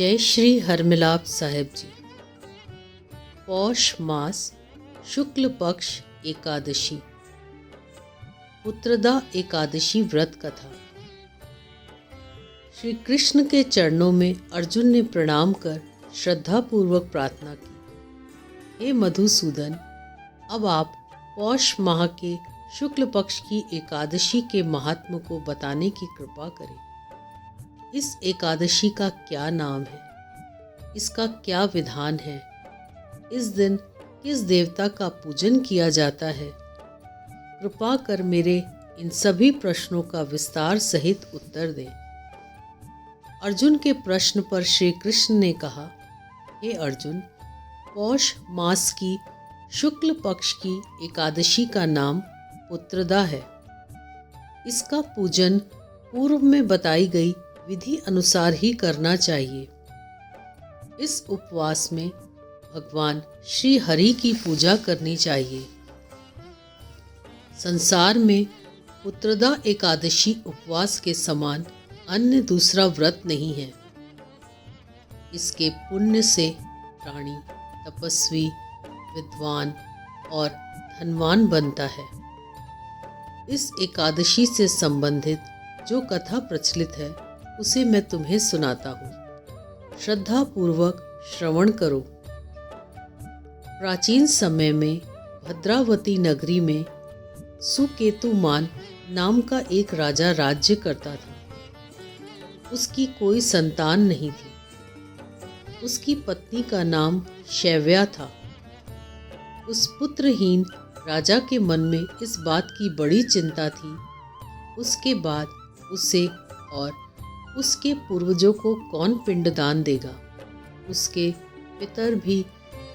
जय श्री हरमिलाप साहेब जी। पौष मास शुक्ल पक्ष एकादशी, पुत्रदा एकादशी व्रत कथा। श्री कृष्ण के चरणों में अर्जुन ने प्रणाम कर श्रद्धापूर्वक प्रार्थना की, हे मधुसूदन, अब आप पौष माह के शुक्ल पक्ष की एकादशी के महात्म को बताने की कृपा करें। इस एकादशी का क्या नाम है, इसका क्या विधान है, इस दिन किस देवता का पूजन किया जाता है? कृपा कर मेरे इन सभी प्रश्नों का विस्तार सहित उत्तर दें। अर्जुन के प्रश्न पर श्री कृष्ण ने कहा, हे अर्जुन, पौष मास की शुक्ल पक्ष की एकादशी का नाम पुत्रदा है। इसका पूजन पूर्व में बताई गई विधि अनुसार ही करना चाहिए। इस उपवास में भगवान श्री हरि की पूजा करनी चाहिए। संसार में पुत्रदा एकादशी उपवास के समान अन्य दूसरा व्रत नहीं है। इसके पुण्य से प्राणी तपस्वी, विद्वान और धनवान बनता है। इस एकादशी से संबंधित जो कथा प्रचलित है उसे मैं तुम्हें सुनाता हूँ। श्रद्धा पूर्वक श्रवण करो। प्राचीन समय में भद्रावती नगरी में सुकेतुमान नाम का एक राजा राज्य करता था। उसकी कोई संतान नहीं थी। उसकी पत्नी का नाम शैव्या था। उस पुत्रहीन राजा के मन में इस बात की बड़ी चिंता थी, उसके बाद उसे और उसके पूर्वजों को कौन पिंडदान देगा। उसके पितर भी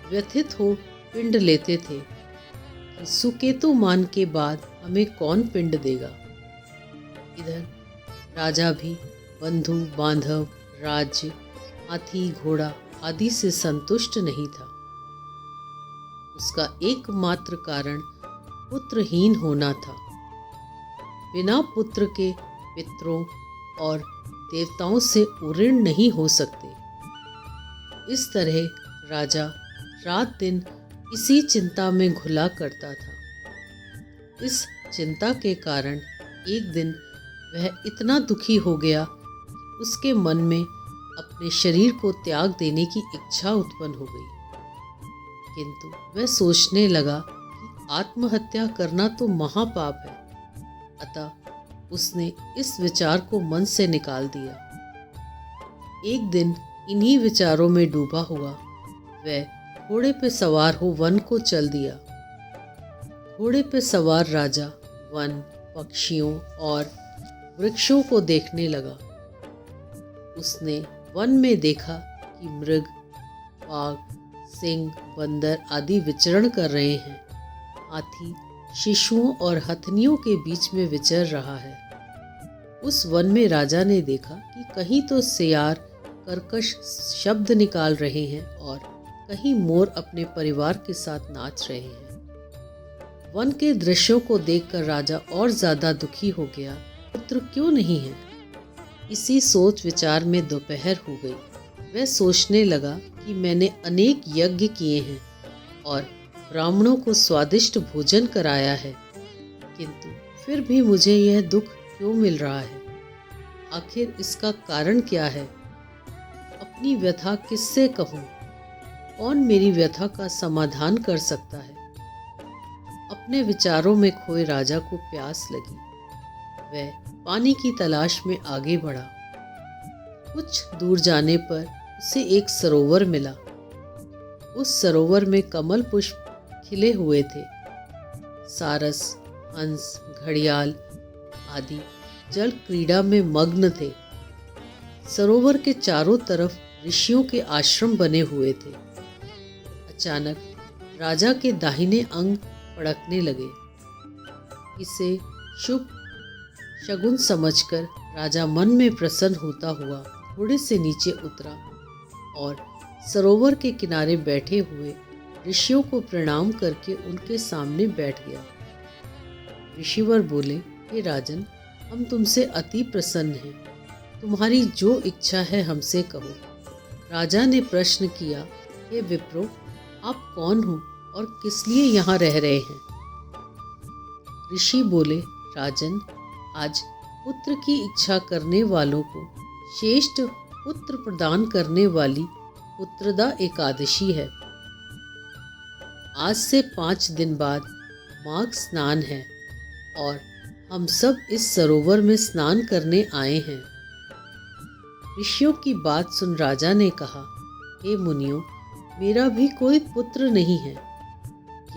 व्यथित हो पिंड लेते थे कि सुकेतुमान के बाद हमें कौन पिंड देगा। इधर राजा भी बंधु बांधव, राज्य, हाथी घोड़ा आदि से संतुष्ट नहीं था। उसका एकमात्र कारण पुत्रहीन होना था। बिना पुत्र के पितरों और देवताओं से ऋण नहीं हो सकते। इस तरह राजा रात दिन इसी चिंता में घुला करता था। इस चिंता के कारण एक दिन वह इतना दुखी हो गया कि उसके मन में अपने शरीर को त्याग देने की इच्छा उत्पन्न हो गई। किंतु वह सोचने लगा कि आत्महत्या करना तो महापाप है, अतः उसने इस विचार को मन से निकाल दिया। एक दिन इन्हीं विचारों में डूबा हुआ वह घोड़े पर सवार हो वन को चल दिया। घोड़े पर सवार राजा वन, पक्षियों और वृक्षों को देखने लगा। उसने वन में देखा कि मृग, बाघ, सिंह, बंदर आदि विचरण कर रहे हैं। हाथी शिशुओं और हथनियों के बीच में विचर रहा है। उस वन में राजा ने देखा कि कहीं तो सियार कर्कश शब्द निकाल रहे हैं और कहीं मोर अपने परिवार के साथ नाच रहे हैं। वन के दृश्यों को देखकर राजा और ज्यादा दुखी हो गया। पुत्र क्यों नहीं है? इसी सोच विचार में दोपहर हो गई। वह सोचने लगा कि मैंने अनेक यज्ञ किए हैं और ब्राह्मणों को स्वादिष्ट भोजन कराया है, किंतु फिर भी मुझे यह दुख क्यों मिल रहा है? आखिर इसका कारण क्या है? अपनी व्यथा किससे कहूँ? कौन मेरी व्यथा का समाधान कर सकता है? अपने विचारों में खोए राजा को प्यास लगी। वह पानी की तलाश में आगे बढ़ा। कुछ दूर जाने पर उसे एक सरोवर मिला। उस सरोवर में कमल पुष्प खिले हुए थे। सारस, हंस, घड़ियाल आदि जल क्रीड़ा में मग्न थे। सरोवर के चारों तरफ ऋषियों के आश्रम बने हुए थे। अचानक राजा के दाहिने अंग फड़कने लगे। इसे शुभ शगुन समझकर राजा मन में प्रसन्न होता हुआ घोड़े से नीचे उतरा और सरोवर के किनारे बैठे हुए ऋषियों को प्रणाम करके उनके सामने बैठ गया। ऋषिवर बोले, हे राजन, हम तुमसे अति प्रसन्न हैं। तुम्हारी जो इच्छा है हमसे कहो। राजा ने प्रश्न किया, हे विप्रो, आप कौन हो और किस लिए यहाँ रह रहे हैं? ऋषि बोले, राजन, आज पुत्र की इच्छा करने वालों को श्रेष्ठ पुत्र प्रदान करने वाली पुत्रदा एकादशी है। आज से 5 दिन बाद माघ स्नान है और हम सब इस सरोवर में स्नान करने आए हैं। ऋषियों की बात सुन राजा ने कहा, हे मुनियों, मेरा भी कोई पुत्र नहीं है।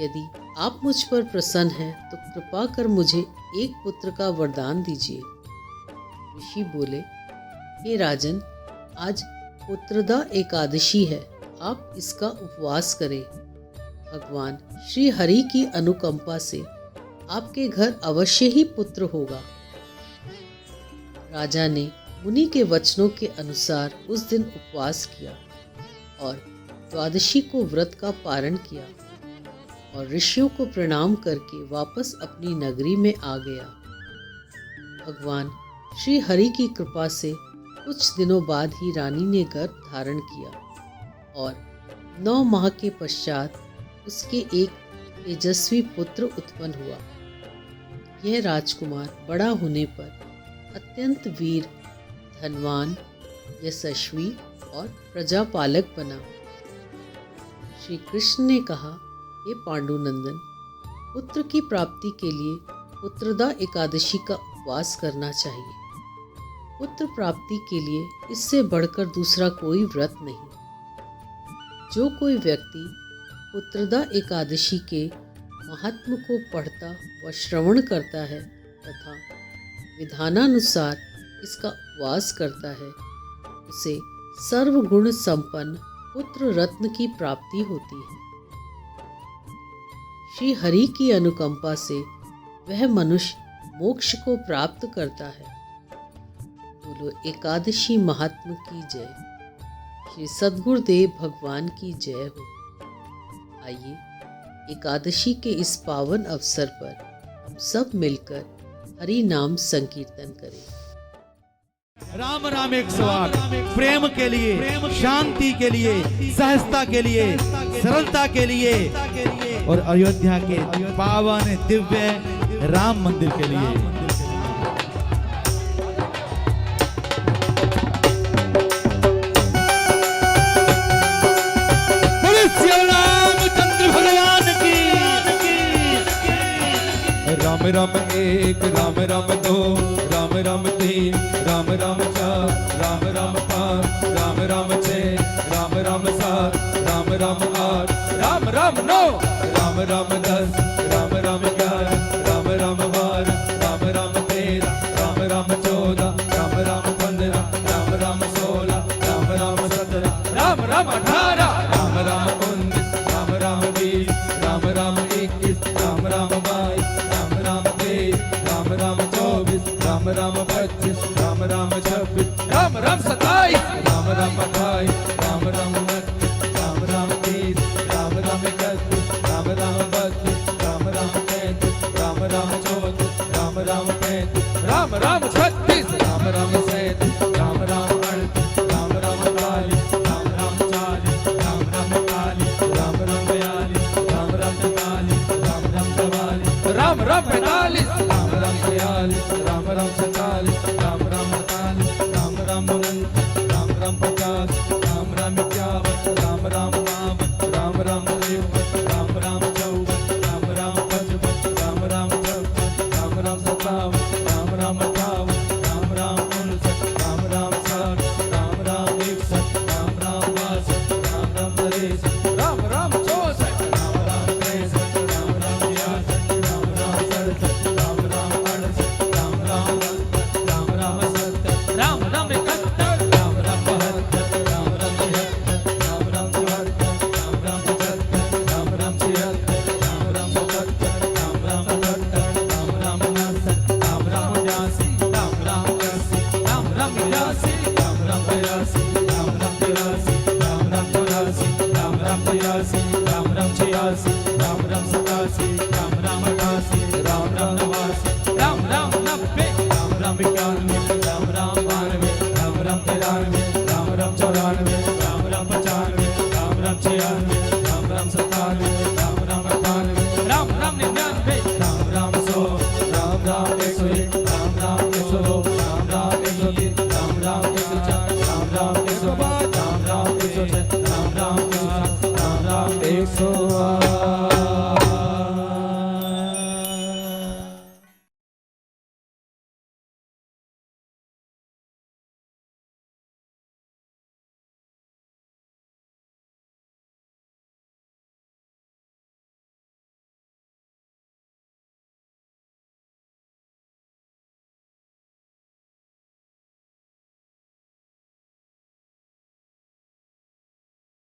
यदि आप मुझ पर प्रसन्न हैं तो कृपा कर मुझे एक पुत्र का वरदान दीजिए। ऋषि बोले, हे राजन, आज पुत्रदा एकादशी है, आप इसका उपवास करें। भगवान श्री हरि की अनुकंपा से आपके घर अवश्य ही पुत्र होगा। राजा ने मुनि के वचनों के अनुसार उस दिन उपवास किया और द्वादशी को व्रत का पारण किया और ऋषियों को प्रणाम करके वापस अपनी नगरी में आ गया। भगवान श्री हरि की कृपा से कुछ दिनों बाद ही रानी ने गर्भ धारण किया और 9 माह के पश्चात उसके एक तेजस्वी पुत्र उत्पन्न हुआ। यह राजकुमार बड़ा होने पर अत्यंत वीर, धनवान, यशस्वी और प्रजापालक बना। श्री कृष्ण ने कहा, हे पांडुनंदन, पुत्र की प्राप्ति के लिए पुत्रदा एकादशी का उपवास करना चाहिए। पुत्र प्राप्ति के लिए इससे बढ़कर दूसरा कोई व्रत नहीं। जो कोई व्यक्ति पुत्रदा एकादशी के महात्म को पढ़ता व श्रवण करता है तथा विधानानुसार इसका उपवास करता है, उसे सर्वगुण संपन्न पुत्र रत्न की प्राप्ति होती है। श्री हरि की अनुकंपा से वह मनुष्य मोक्ष को प्राप्त करता है। बोलो एकादशी महात्म की जय। श्री सद्गुरुदेव भगवान की जय हो। आइए एकादशी के इस पावन अवसर पर हम सब मिलकर हरि नाम संकीर्तन करें। राम राम 108 प्रेम के लिए, शांति के लिए, सहजता के लिए, सरलता के लिए और अयोध्या के पावन दिव्य राम मंदिर के लिए। राम राम 1, राम राम 2, राम राम 3, राम राम 4, राम राम 5, राम राम 6, राम राम 7, राम राम 8, राम राम 9, राम राम 10, राम राम 11, राम राम 12, राम राम 13, राम राम 14, राम राम 15, राम राम 16, राम राम 17, राम राम 18, राम राम 19, राम राम 20, राम राम 21, राम राम 22, राम राम 23, राम राम 24, राम राम 25, राम राम 26, राम राम 27, राम राम 28, राम राम 29, राम राम 30, राम राम 31, राम राम 32, राम राम 33, राम राम 34, राम राम 35, राम राम 36, राम राम 37, राम राम 38, राम राम 40, राम राम 40, राम राम 41, राम राम 42, राम राम 43, राम राम 44, राम राम 45, राम राम 46, राम राम 47,